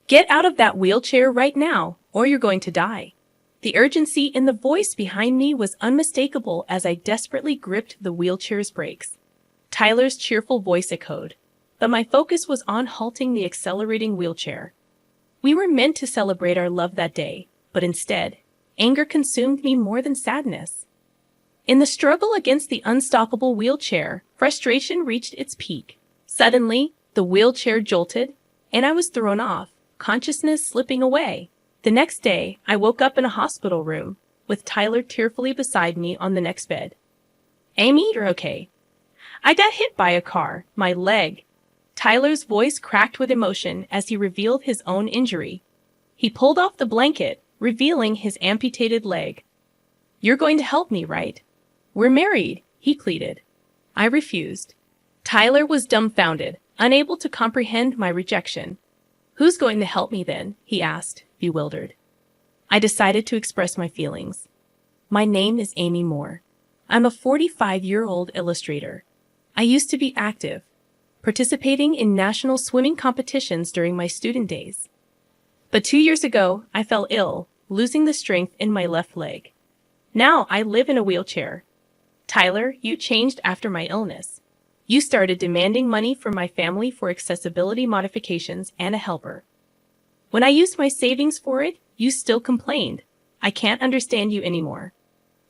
Get out of that wheelchair right now, or you're going to die. The urgency in the voice behind me was unmistakable as I desperately gripped the wheelchair's brakes. Tyler's cheerful voice echoed, but my focus was on halting the accelerating wheelchair. We were meant to celebrate our love that day, but instead, anger consumed me more than sadness. In the struggle against the unstoppable wheelchair, frustration reached its peak. Suddenly, the wheelchair jolted, and I was thrown off, consciousness slipping away. The next day, I woke up in a hospital room, with Tyler tearfully beside me on the next bed. Amy, you're okay. I got hit by a car, my leg. Tyler's voice cracked with emotion as he revealed his own injury. He pulled off the blanket, revealing his amputated leg. You're going to help me, right? We're married, he pleaded. I refused. Tyler was dumbfounded, unable to comprehend my rejection. Who's going to help me then? He asked, bewildered. I decided to express my feelings. My name is Amy Moore. I'm a 45-year-old illustrator. I used to be active, participating in national swimming competitions during my student days. But 2 years ago, I fell ill, losing the strength in my left leg. Now I live in a wheelchair. Tyler, you changed after my illness. You started demanding money from my family for accessibility modifications and a helper. When I used my savings for it, you still complained. I can't understand you anymore.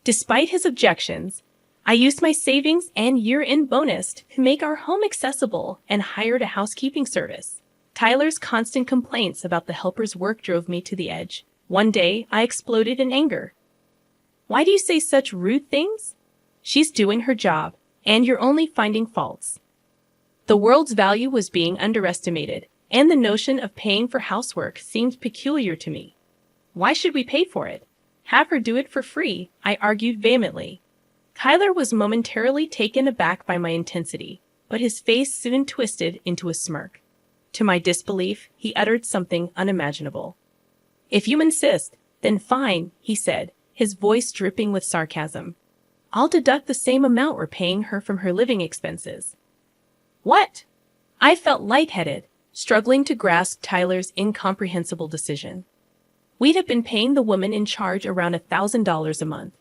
Despite his objections, I used my savings and year-end bonus to make our home accessible and hired a housekeeping service. Tyler's constant complaints about the helper's work drove me to the edge. One day, I exploded in anger. Why do you say such rude things? She's doing her job, and you're only finding faults. The world's value was being underestimated, and the notion of paying for housework seemed peculiar to me. Why should we pay for it? Have her do it for free, I argued vehemently. Tyler was momentarily taken aback by my intensity, but his face soon twisted into a smirk. To my disbelief, he uttered something unimaginable. If you insist, then fine, he said, his voice dripping with sarcasm. I'll deduct the same amount we're paying her from her living expenses. What? I felt lightheaded, struggling to grasp Tyler's incomprehensible decision. We'd have been paying the woman in charge around $1,000 a month.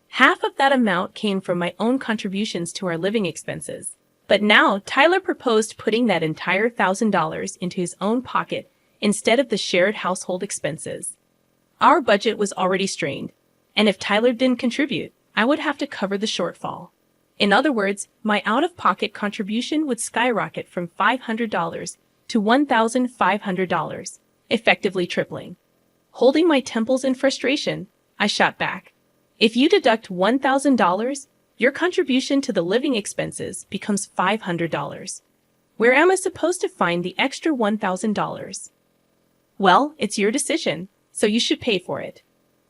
Half of that amount came from my own contributions to our living expenses. But now Tyler proposed putting that entire $1,000 into his own pocket instead of the shared household expenses. Our budget was already strained, and if Tyler didn't contribute, I would have to cover the shortfall. In other words, my out-of-pocket contribution would skyrocket from $500 to $1,500, effectively tripling. Holding my temples in frustration, I shot back. If you deduct $1,000, your contribution to the living expenses becomes $500. Where am I supposed to find the extra $1,000? Well, it's your decision, so you should pay for it.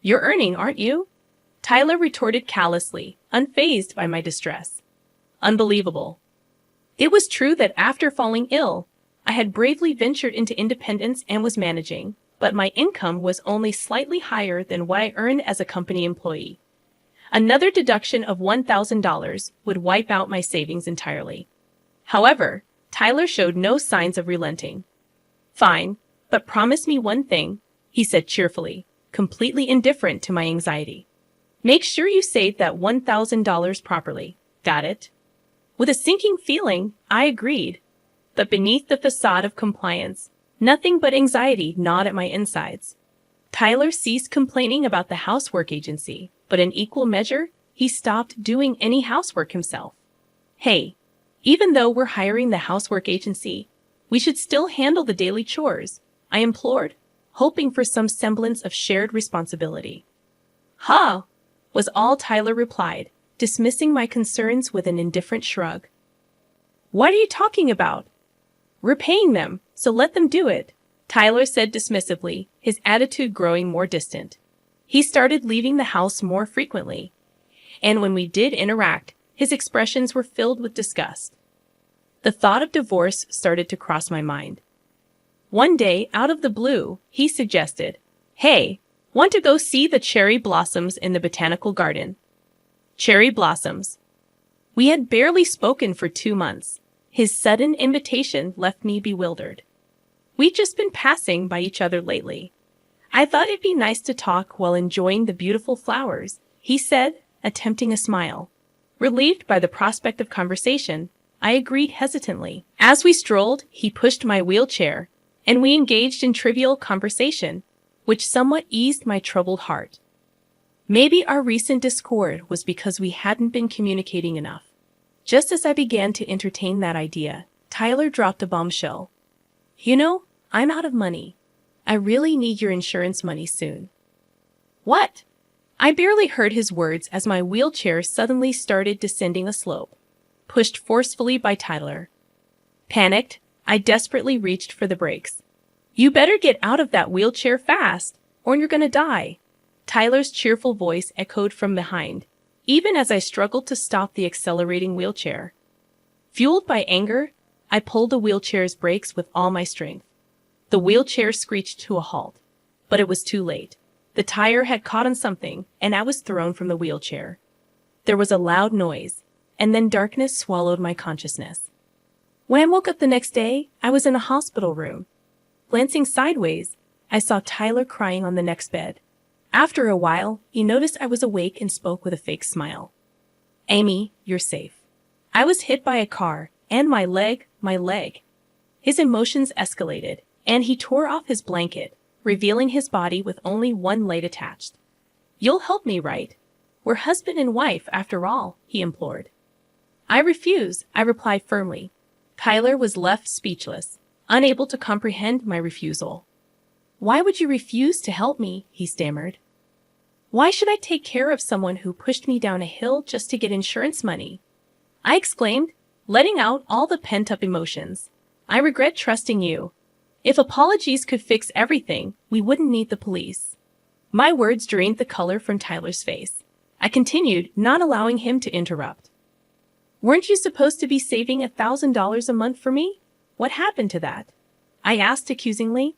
You're earning, aren't you? Tyler retorted callously, unfazed by my distress. Unbelievable. It was true that after falling ill, I had bravely ventured into independence and was managing, but my income was only slightly higher than what I earned as a company employee. Another deduction of $1,000 would wipe out my savings entirely. However, Tyler showed no signs of relenting. Fine, but promise me one thing, he said cheerfully, completely indifferent to my anxiety. Make sure you save that $1,000 properly. Got it? With a sinking feeling, I agreed. But beneath the facade of compliance, nothing but anxiety gnawed at my insides. Tyler ceased complaining about the housework agency, but in equal measure, he stopped doing any housework himself. Hey, even though we're hiring the housework agency, we should still handle the daily chores, I implored, hoping for some semblance of shared responsibility. Ha! Was all Tyler replied, dismissing my concerns with an indifferent shrug. What are you talking about? We're paying them, so let them do it, Tyler said dismissively, his attitude growing more distant. He started leaving the house more frequently, and when we did interact, his expressions were filled with disgust. The thought of divorce started to cross my mind. One day, out of the blue, he suggested, "Hey, want to go see the cherry blossoms in the botanical garden?" Cherry blossoms. We had barely spoken for 2 months. His sudden invitation left me bewildered. We've just been passing by each other lately. I thought it'd be nice to talk while enjoying the beautiful flowers, he said, attempting a smile. Relieved by the prospect of conversation, I agreed hesitantly. As we strolled, he pushed my wheelchair, and we engaged in trivial conversation, which somewhat eased my troubled heart. Maybe our recent discord was because we hadn't been communicating enough. Just as I began to entertain that idea, Tyler dropped a bombshell. You know, I'm out of money. I really need your insurance money soon. What? I barely heard his words as my wheelchair suddenly started descending a slope, pushed forcefully by Tyler. Panicked, I desperately reached for the brakes. You better get out of that wheelchair fast, or you're gonna die. Tyler's cheerful voice echoed from behind, even as I struggled to stop the accelerating wheelchair. Fueled by anger, I pulled the wheelchair's brakes with all my strength. The wheelchair screeched to a halt, but it was too late. The tire had caught on something, and I was thrown from the wheelchair. There was a loud noise, and then darkness swallowed my consciousness. When I woke up the next day, I was in a hospital room. Glancing sideways, I saw Tyler crying on the next bed. After a while, he noticed I was awake and spoke with a fake smile. Amy, you're safe. I was hit by a car, and my leg. His emotions escalated, and he tore off his blanket, revealing his body with only one leg attached. You'll help me, right? We're husband and wife, after all, he implored. I refuse, I replied firmly. Tyler was left speechless, unable to comprehend my refusal. Why would you refuse to help me? He stammered. Why should I take care of someone who pushed me down a hill just to get insurance money? I exclaimed, letting out all the pent-up emotions. I regret trusting you. If apologies could fix everything, we wouldn't need the police. My words drained the color from Tyler's face. I continued, not allowing him to interrupt. Weren't you supposed to be saving $1,000 a month for me? What happened to that? I asked accusingly.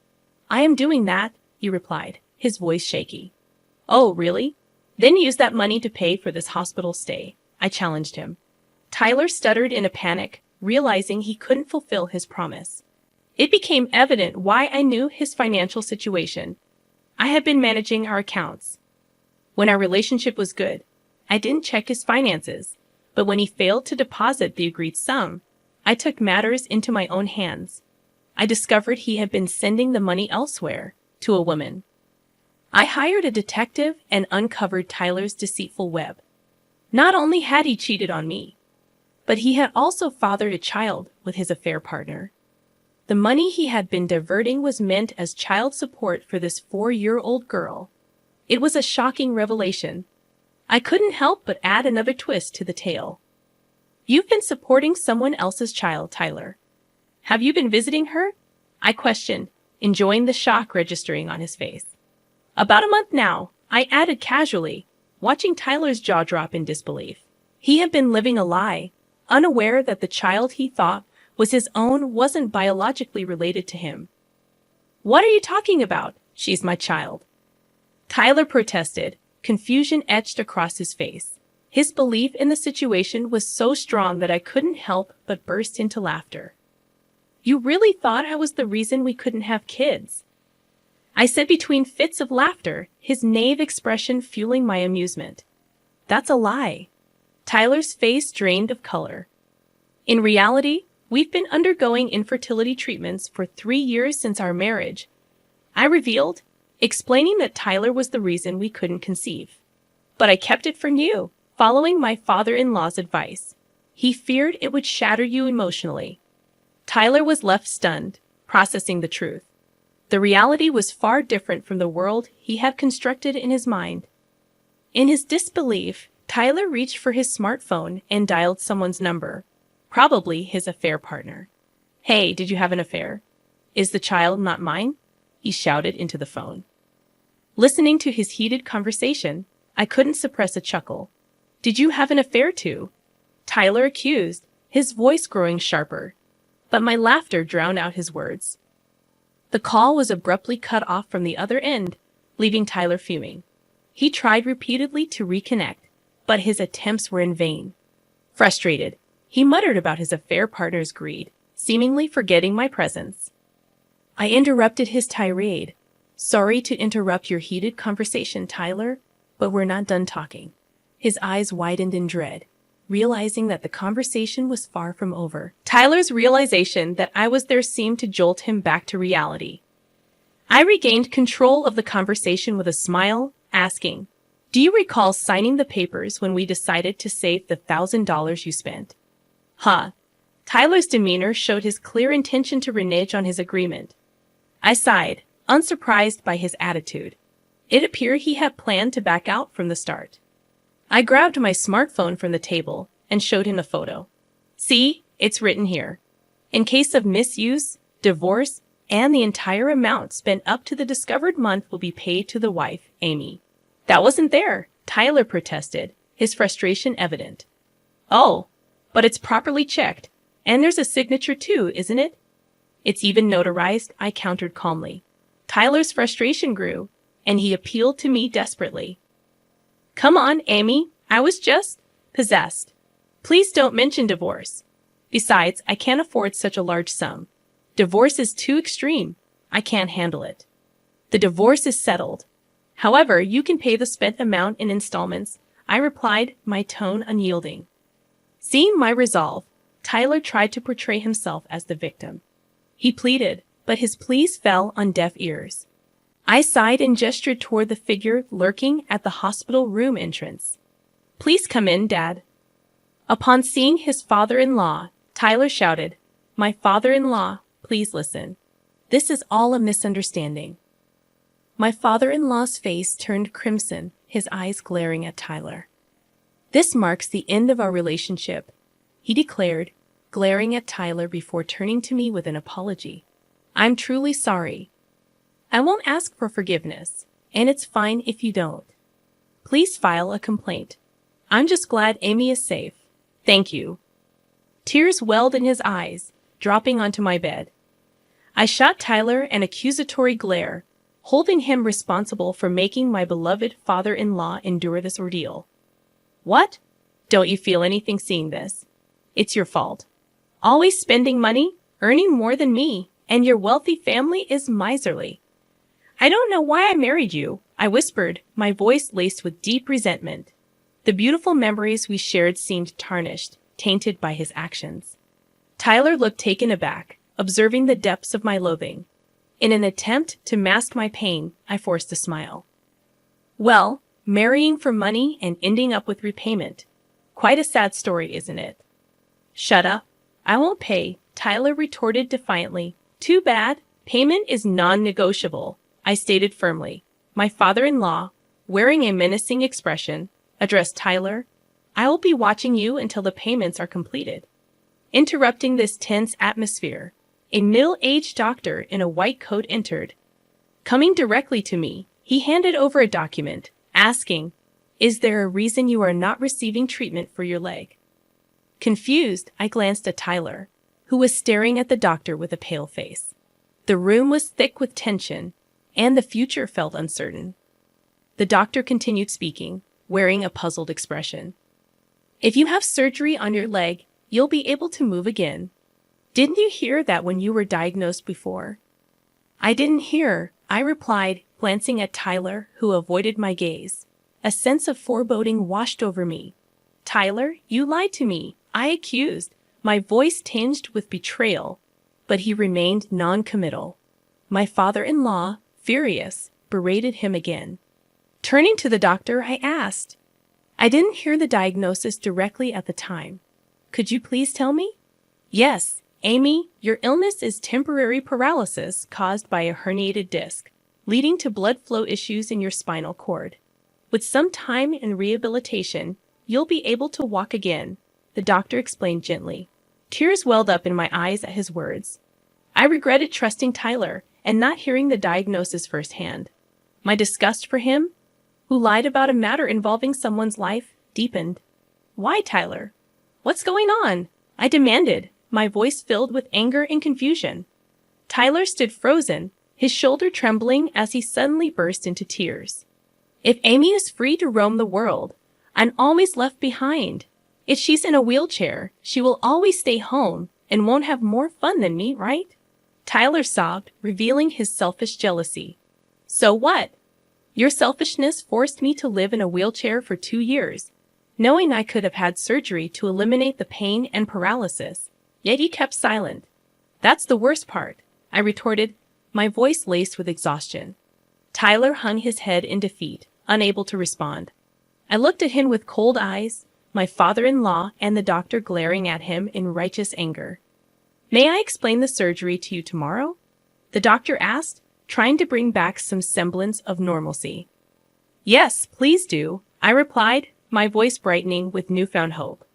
I am doing that, he replied, his voice shaky. Oh, really? Then use that money to pay for this hospital stay, I challenged him. Tyler stuttered in a panic, realizing he couldn't fulfill his promise. It became evident why I knew his financial situation. I had been managing our accounts. When our relationship was good, I didn't check his finances, but when he failed to deposit the agreed sum, I took matters into my own hands. I discovered he had been sending the money elsewhere, to a woman. I hired a detective and uncovered Tyler's deceitful web. Not only had he cheated on me, but he had also fathered a child with his affair partner. The money he had been diverting was meant as child support for this 4-year-old girl. It was a shocking revelation. I couldn't help but add another twist to the tale. You've been supporting someone else's child, Tyler. Have you been visiting her? I questioned, enjoying the shock registering on his face. About a month now, I added casually, watching Tyler's jaw drop in disbelief. He had been living a lie, unaware that the child he thought was his own wasn't biologically related to him. What are you talking about? She's my child. Tyler protested, confusion etched across his face. His belief in the situation was so strong that I couldn't help but burst into laughter. You really thought I was the reason we couldn't have kids? I said between fits of laughter, his naive expression fueling my amusement. That's a lie. Tyler's face drained of color. In reality, we've been undergoing infertility treatments for 3 years since our marriage, I revealed, explaining that Tyler was the reason we couldn't conceive. But I kept it from you, following my father-in-law's advice. He feared it would shatter you emotionally. Tyler was left stunned, processing the truth. The reality was far different from the world he had constructed in his mind. In his disbelief, Tyler reached for his smartphone and dialed someone's number, probably his affair partner. Hey, did you have an affair? Is the child not mine? He shouted into the phone. Listening to his heated conversation, I couldn't suppress a chuckle. Did you have an affair too? Tyler accused, his voice growing sharper. But my laughter drowned out his words. The call was abruptly cut off from the other end, leaving Tyler fuming. He tried repeatedly to reconnect, but his attempts were in vain. Frustrated, he muttered about his affair partner's greed, seemingly forgetting my presence. I interrupted his tirade. Sorry to interrupt your heated conversation, Tyler, but we're not done talking. His eyes widened in dread, realizing that the conversation was far from over. Tyler's realization that I was there seemed to jolt him back to reality. I regained control of the conversation with a smile, asking, "Do you recall signing the papers when we decided to save the $1,000 you spent?" Huh. Tyler's demeanor showed his clear intention to renege on his agreement. I sighed, unsurprised by his attitude. It appeared he had planned to back out from the start. I grabbed my smartphone from the table and showed him a photo. See, it's written here. In case of misuse, divorce, and the entire amount spent up to the discovered month will be paid to the wife, Amy. That wasn't there, Tyler protested, his frustration evident. Oh, but it's properly checked. And there's a signature too, isn't it? It's even notarized, I countered calmly. Tyler's frustration grew, and he appealed to me desperately. Come on, Amy, I was just possessed. Please don't mention divorce. Besides, I can't afford such a large sum. Divorce is too extreme. I can't handle it. The divorce is settled. However, you can pay the spent amount in installments, I replied, my tone unyielding. Seeing my resolve, Tyler tried to portray himself as the victim. He pleaded, but his pleas fell on deaf ears. I sighed and gestured toward the figure lurking at the hospital room entrance. Please come in, Dad. Upon seeing his father-in-law, Tyler shouted, My father-in-law, please listen. This is all a misunderstanding. My father-in-law's face turned crimson, his eyes glaring at Tyler. This marks the end of our relationship, he declared, glaring at Tyler before turning to me with an apology. I'm truly sorry. I won't ask for forgiveness, and it's fine if you don't. Please file a complaint. I'm just glad Amy is safe. Thank you. Tears welled in his eyes, dropping onto my bed. I shot Tyler an accusatory glare, holding him responsible for making my beloved father-in-law endure this ordeal. What? Don't you feel anything seeing this? It's your fault. Always spending money, earning more than me, and your wealthy family is miserly. I don't know why I married you, I whispered, my voice laced with deep resentment. The beautiful memories we shared seemed tarnished, tainted by his actions. Tyler looked taken aback, observing the depths of my loathing. In an attempt to mask my pain, I forced a smile. Well, marrying for money and ending up with repayment. Quite a sad story, isn't it? Shut up. I won't pay, Tyler retorted defiantly. Too bad. Payment is non-negotiable, I stated firmly. My father-in-law, wearing a menacing expression, addressed Tyler. I will be watching you until the payments are completed. Interrupting this tense atmosphere, a middle-aged doctor in a white coat entered. Coming directly to me, he handed over a document, asking, Is there a reason you are not receiving treatment for your leg? Confused, I glanced at Tyler, who was staring at the doctor with a pale face. The room was thick with tension, and the future felt uncertain. The doctor continued speaking, wearing a puzzled expression. If you have surgery on your leg, you'll be able to move again. Didn't you hear that when you were diagnosed before? I didn't hear, I replied, glancing at Tyler, who avoided my gaze. A sense of foreboding washed over me. Tyler, you lied to me, I accused, my voice tinged with betrayal, but he remained non-committal. My father-in-law, furious, berated him again. Turning to the doctor, I asked, I didn't hear the diagnosis directly at the time. Could you please tell me? Yes, Amy, your illness is temporary paralysis caused by a herniated disc, leading to blood flow issues in your spinal cord. With some time and rehabilitation, you'll be able to walk again, the doctor explained gently. Tears welled up in my eyes at his words. I regretted trusting Tyler and not hearing the diagnosis firsthand. My disgust for him, who lied about a matter involving someone's life, deepened. Why, Tyler? What's going on? I demanded, my voice filled with anger and confusion. Tyler stood frozen, his shoulder trembling as he suddenly burst into tears. If Amy is free to roam the world, I'm always left behind. If she's in a wheelchair, she will always stay home and won't have more fun than me, right? Tyler sobbed, revealing his selfish jealousy. So what? Your selfishness forced me to live in a wheelchair for 2 years, knowing I could have had surgery to eliminate the pain and paralysis. Yet you kept silent. That's the worst part, I retorted, my voice laced with exhaustion. Tyler hung his head in defeat, unable to respond. I looked at him with cold eyes, my father-in-law and the doctor glaring at him in righteous anger. May I explain the surgery to you tomorrow? The doctor asked, trying to bring back some semblance of normalcy. Yes, please do, I replied, my voice brightening with newfound hope.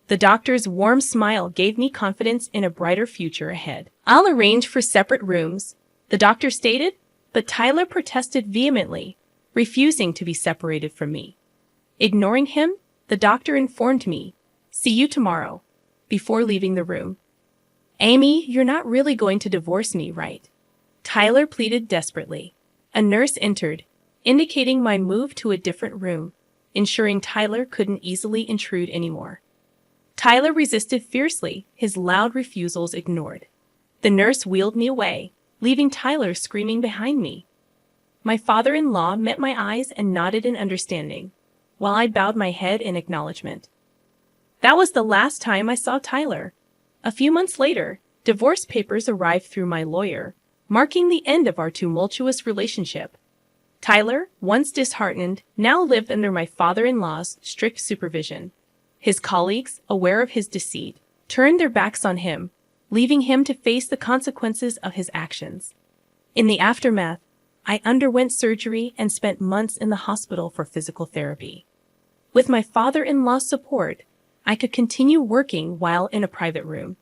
The doctor's warm smile gave me confidence in a brighter future ahead. I'll arrange for separate rooms, the doctor stated, but Tyler protested vehemently, refusing to be separated from me. Ignoring him, the doctor informed me, "See you tomorrow," before leaving the room. Amy, you're not really going to divorce me, right? Tyler pleaded desperately. A nurse entered, indicating my move to a different room, ensuring Tyler couldn't easily intrude anymore. Tyler resisted fiercely, his loud refusals ignored. The nurse wheeled me away, leaving Tyler screaming behind me. My father-in-law met my eyes and nodded in understanding, while I bowed my head in acknowledgement. That was the last time I saw Tyler. A few months later, divorce papers arrived through my lawyer, marking the end of our tumultuous relationship. Tyler, once disheartened, now lived under my father-in-law's strict supervision. His colleagues, aware of his deceit, turned their backs on him, leaving him to face the consequences of his actions. In the aftermath, I underwent surgery and spent months in the hospital for physical therapy. With my father-in-law's support, I could continue working while in a private room.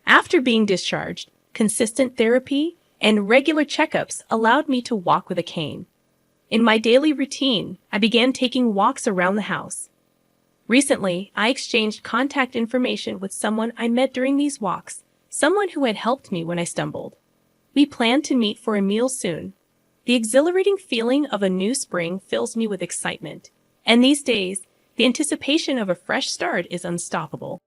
After being discharged, consistent therapy and regular checkups allowed me to walk with a cane. In my daily routine, I began taking walks around the house. Recently, I exchanged contact information with someone I met during these walks, someone who had helped me when I stumbled. We plan to meet for a meal soon. The exhilarating feeling of a new spring fills me with excitement, and these days, the anticipation of a fresh start is unstoppable.